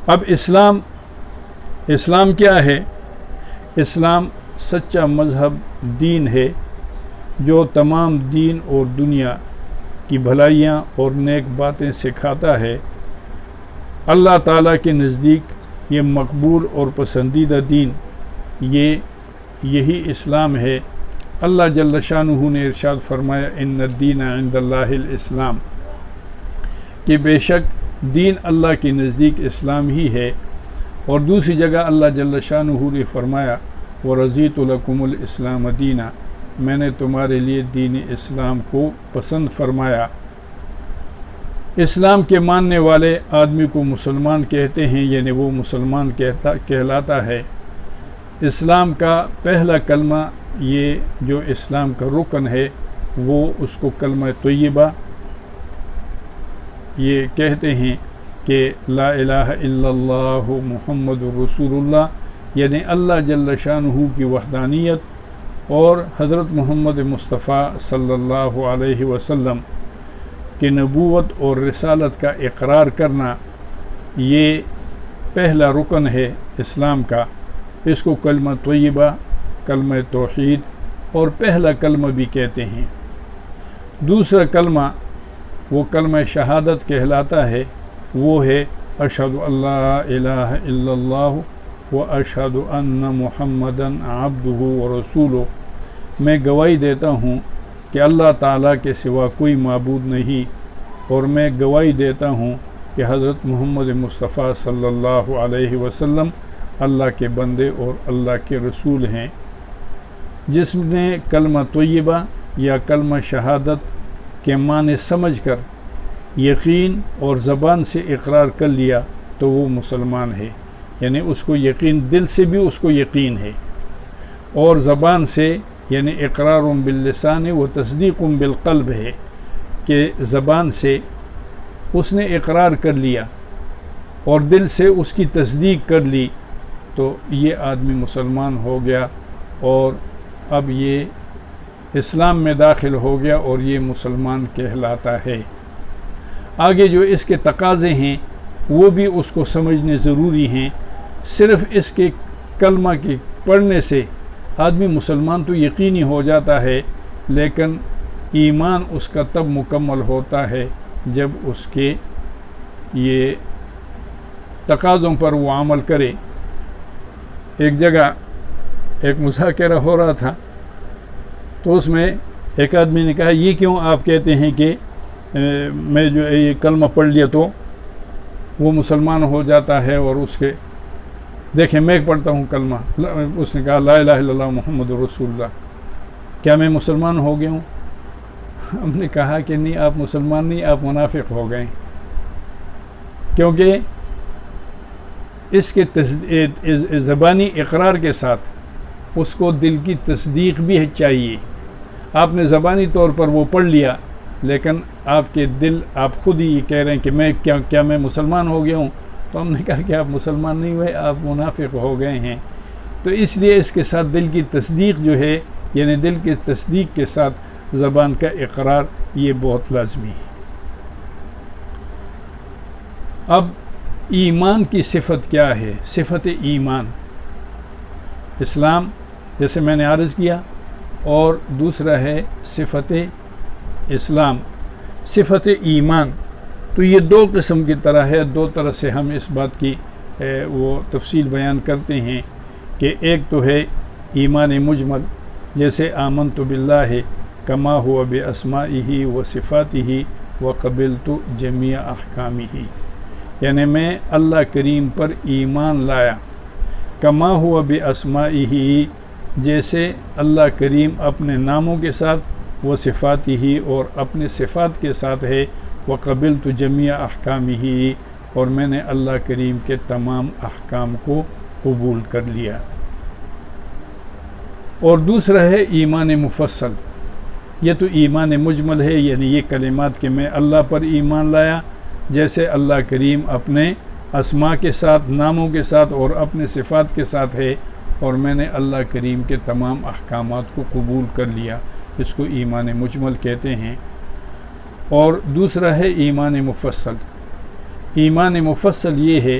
اب اسلام کیا ہے؟ اسلام سچا مذہب دین ہے جو تمام دین اور دنیا کی بھلائیاں اور نیک باتیں سکھاتا ہے۔ اللہ تعالیٰ کے نزدیک یہ مقبول اور پسندیدہ دین یہی اسلام ہے۔ اللہ جل شانہ نے ارشاد فرمایا ان الدین عند اللہ الاسلام، کہ بے شک دین اللہ کے نزدیک اسلام ہی ہے۔ اور دوسری جگہ اللہ جل شانہ نے فرمایا وَرَضِيتُ لَكُمُ الْإِسْلَامَ دِينًا، میں نے تمہارے لیے دین اسلام کو پسند فرمایا۔ اسلام کے ماننے والے آدمی کو مسلمان کہتے ہیں، یعنی وہ مسلمان کہلاتا ہے۔ اسلام کا پہلا کلمہ، یہ جو اسلام کا رکن ہے، وہ اس کو کلمہ طیبہ یہ کہتے ہیں کہ لا الہ الا اللہ محمد رسول اللہ، یعنی اللہ جل شانہ کی وحدانیت اور حضرت محمد مصطفیٰ صلی اللہ علیہ وسلم کی نبوت اور رسالت کا اقرار کرنا، یہ پہلا رکن ہے اسلام کا۔ اس کو کلمہ طیبہ، کلمہ توحید اور پہلا کلمہ بھی کہتے ہیں۔ دوسرا کلمہ وہ کلمہ شہادت کہلاتا ہے، وہ ہے اشہد ان لا الہ الا اللہ و اشہد ان محمدً عبدہ و رسولہ، میں گواہی دیتا ہوں کہ اللہ تعالیٰ کے سوا کوئی معبود نہیں، اور میں گواہی دیتا ہوں کہ حضرت محمد مصطفیٰ صلی اللہ علیہ وسلم اللہ کے بندے اور اللہ کے رسول ہیں۔ جس نے کلمہ طیبہ یا کلمہ شہادت کے معنی سمجھ کر یقین اور زبان سے اقرار کر لیا تو وہ مسلمان ہے، یعنی اس کو یقین، دل سے بھی اس کو یقین ہے، اور زبان سے یعنی اقرار باللسان و تصدیق بالقلب ہے، کہ زبان سے اس نے اقرار کر لیا اور دل سے اس کی تصدیق کر لی، تو یہ آدمی مسلمان ہو گیا اور اب یہ اسلام میں داخل ہو گیا اور یہ مسلمان کہلاتا ہے۔ آگے جو اس کے تقاضے ہیں وہ بھی اس کو سمجھنے ضروری ہیں۔ صرف اس کے کلمہ کے پڑھنے سے آدمی مسلمان تو یقینی ہو جاتا ہے، لیکن ایمان اس کا تب مکمل ہوتا ہے جب اس کے یہ تقاضوں پر وہ عمل کرے۔ ایک جگہ ایک مذاکرہ ہو رہا تھا، تو اس میں ایک آدمی نے کہا یہ کیوں آپ کہتے ہیں کہ میں جو یہ کلمہ پڑھ لیا تو وہ مسلمان ہو جاتا ہے، اور اس کے دیکھیں میں پڑھتا ہوں کلمہ، اس نے کہا لا الہ الا اللہ محمد رسول اللہ، کیا میں مسلمان ہو گیا ہوں؟ ہم نے کہا کہ نہیں، آپ مسلمان نہیں، آپ منافق ہو گئے، کیونکہ اس کے زبانی اقرار کے ساتھ اس کو دل کی تصدیق بھی چاہیے۔ آپ نے زبانی طور پر وہ پڑھ لیا، لیکن آپ کے دل، آپ خود ہی کہہ رہے ہیں کہ میں کیا میں مسلمان ہو گیا ہوں، تو ہم نے کہا کہ آپ مسلمان نہیں ہوئے، آپ منافق ہو گئے ہیں۔ تو اس لیے اس کے ساتھ دل کی تصدیق جو ہے، یعنی دل کی تصدیق کے ساتھ زبان کا اقرار، یہ بہت لازمی ہے۔ اب ایمان کی صفت کیا ہے؟ صفت ایمان، اسلام جیسے میں نے عرض کیا، اور دوسرا ہے صفت اسلام، صفت ایمان۔ تو یہ دو قسم کی طرح ہے، دو طرح سے ہم اس بات کی وہ تفصیل بیان کرتے ہیں کہ ایک تو ہے ایمان مجمل، جیسے آمنت باللہ کما ہوا باسمائہ و صفاتہ وقبلت جمیع احکامہ، یعنی میں اللہ کریم پر ایمان لایا، کما ہوا باسمائہ، جیسے اللہ کریم اپنے ناموں کے ساتھ، و صفاتہ، اور اپنے صفات کے ساتھ ہے، وقبلت جمیع احکامہ، اور میں نے اللہ کریم کے تمام احکام کو قبول کر لیا۔ اور دوسرا ہے ایمان مفصل، یہ تو ایمان مجمل ہے، یعنی یہ کلمات کہ میں اللہ پر ایمان لایا، جیسے اللہ کریم اپنے اسماء کے ساتھ، ناموں کے ساتھ اور اپنے صفات کے ساتھ ہے، اور میں نے اللہ کریم کے تمام احکامات کو قبول کر لیا، اس کو ایمان مجمل کہتے ہیں۔ اور دوسرا ہے ایمان مفصل۔ ایمان مفصل یہ ہے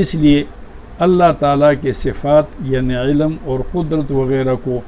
اس لیے اللہ تعالیٰ کے صفات یعنی علم اور قدرت وغیرہ کو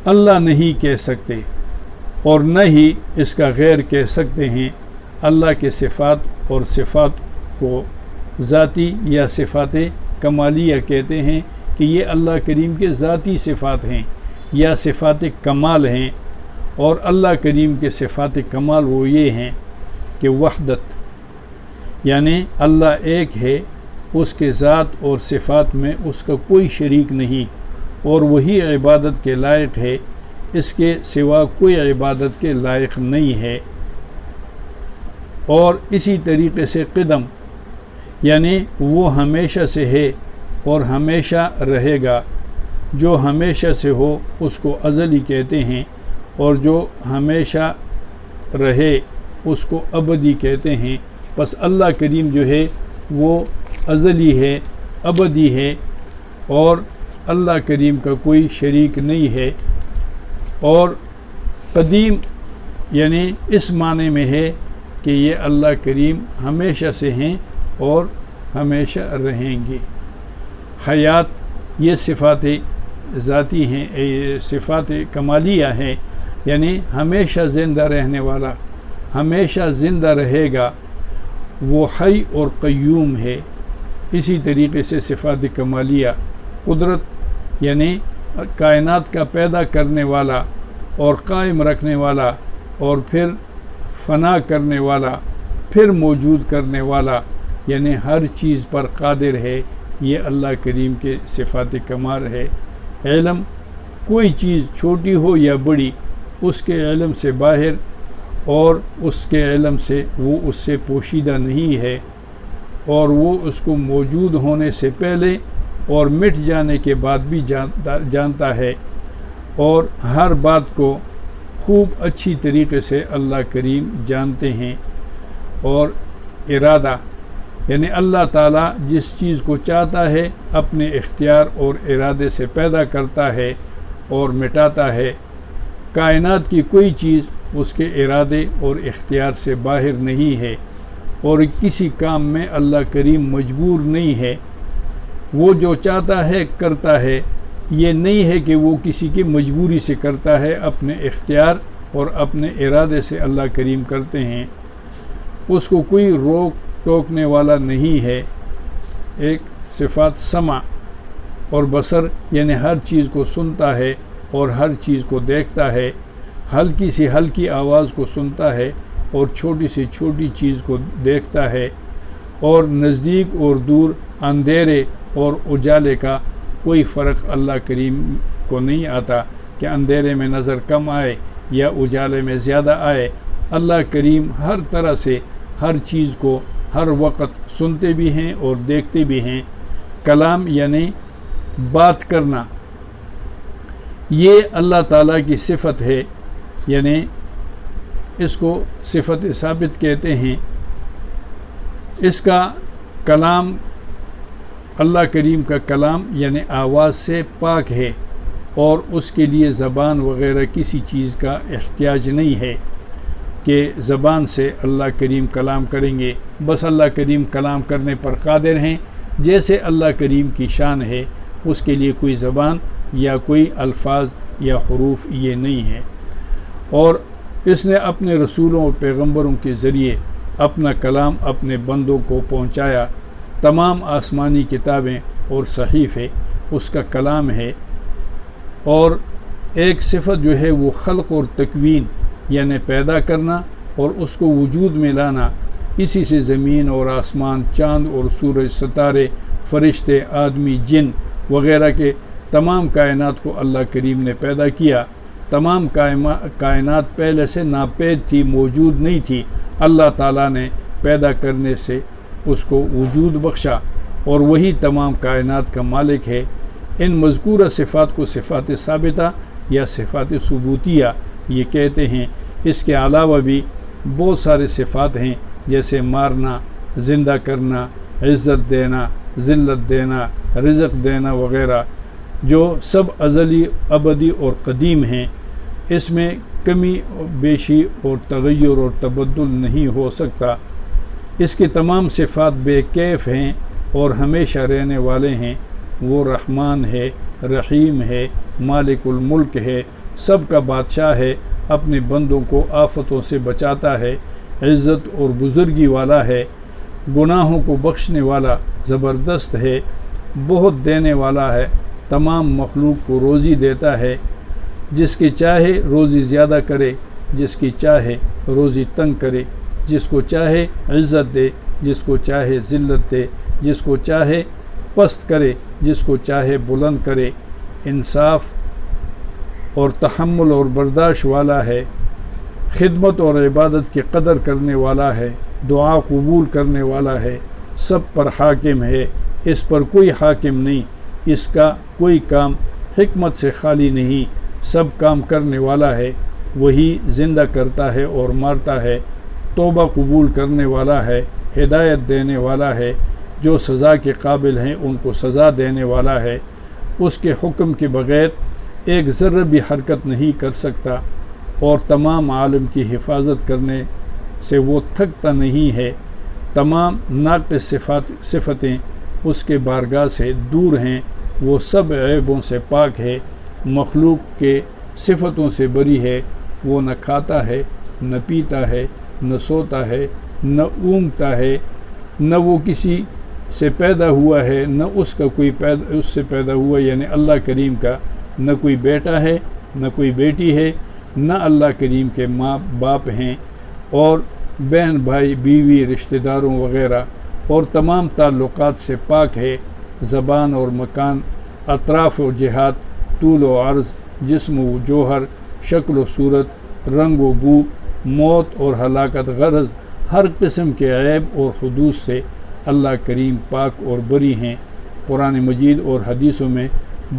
اللہ نہیں کہہ سکتے اور نہ ہی اس کا غیر کہہ سکتے ہیں۔ اللہ کے صفات اور صفات کو ذاتی یا صفات کمالیہ کہتے ہیں کہ یہ اللہ کریم کے ذاتی صفات ہیں یا صفات کمال ہیں، اور اللہ کریم کے صفات کمال وہ یہ ہیں کہ وحدت یعنی اللہ ایک ہے، اس کے ذات اور صفات میں اس کا کوئی شریک نہیں، اور وہی عبادت کے لائق ہے، اس کے سوا کوئی عبادت کے لائق نہیں ہے۔ اور اسی طریقے سے قدم یعنی وہ ہمیشہ سے ہے اور ہمیشہ رہے گا، جو ہمیشہ سے ہو اس کو ازلی کہتے ہیں، اور جو ہمیشہ رہے اس کو ابدی کہتے ہیں۔ پس اللہ کریم جو ہے وہ ازلی ہے، ابدی ہے، اور اللہ کریم کا کوئی شریک نہیں ہے۔ اور قدیم یعنی اس معنی میں ہے کہ یہ اللہ کریم ہمیشہ سے ہیں اور ہمیشہ رہیں گے۔ حیات یہ صفات ذاتی ہیں، صفات کمالیہ ہیں، یعنی ہمیشہ زندہ رہنے والا، ہمیشہ زندہ رہے گا، وہ حی اور قیوم ہے۔ اسی طریقے سے صفات کمالیہ قدرت یعنی کائنات کا پیدا کرنے والا اور قائم رکھنے والا اور پھر فنا کرنے والا، پھر موجود کرنے والا، یعنی ہر چیز پر قادر ہے، یہ اللہ کریم کے صفات کمال ہے۔ علم کوئی چیز چھوٹی ہو یا بڑی اس کے علم سے باہر، اور اس کے علم سے وہ اس سے پوشیدہ نہیں ہے، اور وہ اس کو موجود ہونے سے پہلے اور مٹ جانے کے بعد بھی جانتا ہے، اور ہر بات کو خوب اچھی طریقے سے اللہ کریم جانتے ہیں۔ اور ارادہ یعنی اللہ تعالیٰ جس چیز کو چاہتا ہے اپنے اختیار اور ارادے سے پیدا کرتا ہے اور مٹاتا ہے۔ کائنات کی کوئی چیز اس کے ارادے اور اختیار سے باہر نہیں ہے، اور کسی کام میں اللہ کریم مجبور نہیں ہے، وہ جو چاہتا ہے کرتا ہے۔ یہ نہیں ہے کہ وہ کسی کی مجبوری سے کرتا ہے، اپنے اختیار اور اپنے ارادے سے اللہ کریم کرتے ہیں، اس کو کوئی روک ٹوکنے والا نہیں ہے۔ ایک صفات سمع اور بصر یعنی ہر چیز کو سنتا ہے اور ہر چیز کو دیکھتا ہے، ہلکی سی ہلکی آواز کو سنتا ہے اور چھوٹی سی چھوٹی چیز کو دیکھتا ہے، اور نزدیک اور دور، اندھیرے اور اجالے کا کوئی فرق اللہ کریم کو نہیں آتا کہ اندھیرے میں نظر کم آئے یا اجالے میں زیادہ آئے۔ اللہ کریم ہر طرح سے ہر چیز کو ہر وقت سنتے بھی ہیں اور دیکھتے بھی ہیں۔ کلام یعنی بات کرنا، یہ اللہ تعالیٰ کی صفت ہے، یعنی اس کو صفت ثابت کہتے ہیں۔ اس کا کلام، اللہ کریم کا کلام یعنی آواز سے پاک ہے، اور اس کے لیے زبان وغیرہ کسی چیز کا احتیاج نہیں ہے کہ زبان سے اللہ کریم کلام کریں گے۔ بس اللہ کریم کلام کرنے پر قادر ہیں، جیسے اللہ کریم کی شان ہے، اس کے لیے کوئی زبان یا کوئی الفاظ یا حروف یہ نہیں ہے۔ اور اس نے اپنے رسولوں اور پیغمبروں کے ذریعے اپنا کلام اپنے بندوں کو پہنچایا۔ تمام آسمانی کتابیں اور صحیفے اس کا کلام ہے۔ اور ایک صفت جو ہے وہ خلق اور تکوین یعنی پیدا کرنا اور اس کو وجود میں لانا، اسی سے زمین اور آسمان، چاند اور سورج، ستارے، فرشتے، آدمی، جن وغیرہ کے تمام کائنات کو اللہ کریم نے پیدا کیا۔ تمام کائنات پہلے سے ناپید تھی، موجود نہیں تھی، اللہ تعالیٰ نے پیدا کرنے سے اس کو وجود بخشا، اور وہی تمام کائنات کا مالک ہے۔ ان مذکورہ صفات کو صفات ثابتہ یا صفات ثبوتیہ یہ کہتے ہیں۔ اس کے علاوہ بھی بہت سارے صفات ہیں، جیسے مارنا، زندہ کرنا، عزت دینا، ذلت دینا، رزق دینا وغیرہ، جو سب ازلی، ابدی اور قدیم ہیں۔ اس میں کمی بیشی اور تغیر اور تبدل نہیں ہو سکتا۔ اس کے تمام صفات بے کیف ہیں اور ہمیشہ رہنے والے ہیں۔ وہ رحمان ہے، رحیم ہے، مالک الملک ہے، سب کا بادشاہ ہے، اپنے بندوں کو آفتوں سے بچاتا ہے، عزت اور بزرگی والا ہے، گناہوں کو بخشنے والا زبردست ہے، بہت دینے والا ہے، تمام مخلوق کو روزی دیتا ہے، جس کی چاہے روزی زیادہ کرے، جس کی چاہے روزی تنگ کرے، جس کو چاہے عزت دے، جس کو چاہے ذلت دے، جس کو چاہے پست کرے، جس کو چاہے بلند کرے، انصاف اور تحمل اور برداشت والا ہے، خدمت اور عبادت کی قدر کرنے والا ہے، دعا قبول کرنے والا ہے، سب پر حاکم ہے، اس پر کوئی حاکم نہیں، اس کا کوئی کام حکمت سے خالی نہیں، سب کام کرنے والا ہے، وہی زندہ کرتا ہے اور مارتا ہے، توبہ قبول کرنے والا ہے، ہدایت دینے والا ہے، جو سزا کے قابل ہیں ان کو سزا دینے والا ہے، اس کے حکم کے بغیر ایک ذرہ بھی حرکت نہیں کر سکتا، اور تمام عالم کی حفاظت کرنے سے وہ تھکتا نہیں ہے، تمام ناقص صفتیں اس کے بارگاہ سے دور ہیں، وہ سب عیبوں سے پاک ہے، مخلوق کے صفتوں سے بری ہے، وہ نہ کھاتا ہے، نہ پیتا ہے، نہ سوتا ہے، نہ اونگتا ہے، نہ وہ کسی سے پیدا ہوا ہے، نہ اس کا کوئی اس سے پیدا ہوا، یعنی اللہ کریم کا نہ کوئی بیٹا ہے، نہ کوئی بیٹی ہے، نہ اللہ کریم کے ماں باپ ہیں، اور بہن بھائی بیوی رشتہ داروں وغیرہ، اور تمام تعلقات سے پاک ہے، زبان اور مکان، اطراف و جہات، طول و عرض، جسم و جوہر، شکل و صورت، رنگ و بو، موت اور ہلاکت، غرض ہر قسم کے عیب اور حدوث سے اللہ کریم پاک اور بری ہیں۔ قرآن مجید اور حدیثوں میں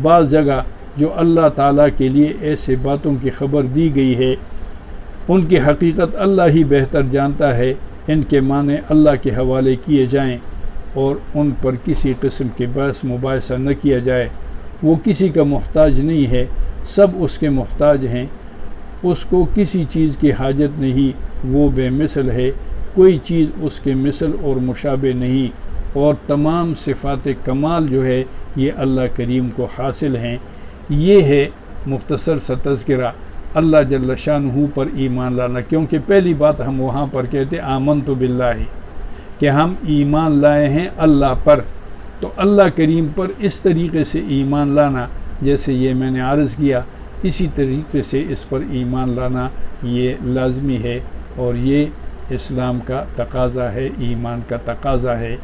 بعض جگہ جو اللہ تعالیٰ کے لیے ایسے باتوں کی خبر دی گئی ہے، ان کی حقیقت اللہ ہی بہتر جانتا ہے، ان کے معنی اللہ کے حوالے کیے جائیں اور ان پر کسی قسم کے بحث مباحثہ نہ کیا جائے۔ وہ کسی کا محتاج نہیں ہے، سب اس کے محتاج ہیں، اس کو کسی چیز کی حاجت نہیں، وہ بے مثل ہے، کوئی چیز اس کے مثل اور مشابہ نہیں، اور تمام صفات کمال جو ہے یہ اللہ کریم کو حاصل ہیں۔ یہ ہے مختصر سا تذکرہ اللہ جل شانہ پر ایمان لانا، کیونکہ پہلی بات ہم وہاں پر کہتے آمنت باللہ، کہ ہم ایمان لائے ہیں اللہ پر، تو اللہ کریم پر اس طریقے سے ایمان لانا جیسے یہ میں نے عرض کیا، اسی طریقے سے اس پر ایمان لانا یہ لازمی ہے، اور یہ اسلام کا تقاضا ہے، ایمان کا تقاضا ہے۔